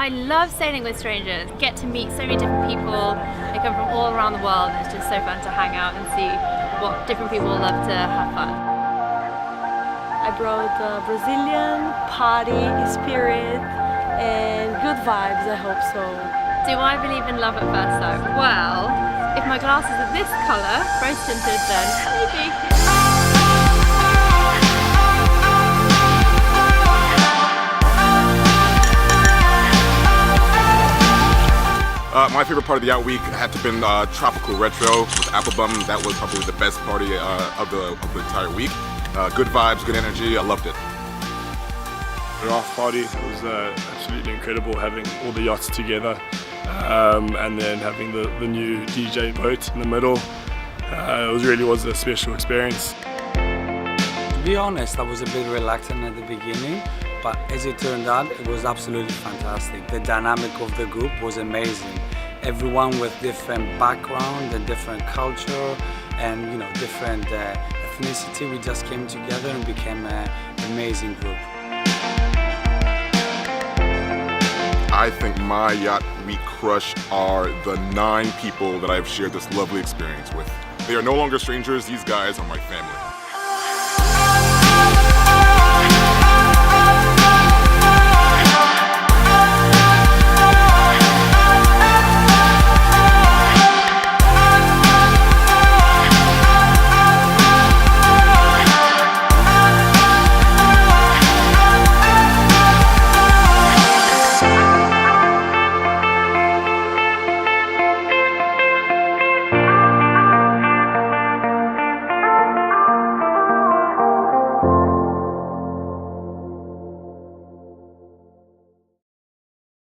I love sailing with strangers. Get to meet so many different people. They come from all around the world, and it's just so fun to hang out and see what different people love to have fun. I brought Brazilian party spirit and good vibes, I hope so. Do I believe in love at first sight? Well, if my glasses are this colour, rose tinted, then maybe. My favorite part of the Yacht Week had to have been Tropical Retro with Applebum. That was probably the best party of the entire week. Good vibes, good energy, I loved it. The Yacht party was absolutely incredible, having all the yachts together and then having the new DJ boat in the middle. It really was a special experience. To be honest, I was a bit reluctant at the beginning, but as it turned out, it was absolutely fantastic. The dynamic of the group was amazing. Everyone with different background and different culture and different ethnicity, we just came together and became an amazing group. I think my Yacht Week crush are the 9 people that I've shared this lovely experience with. They are no longer strangers, these guys are my family.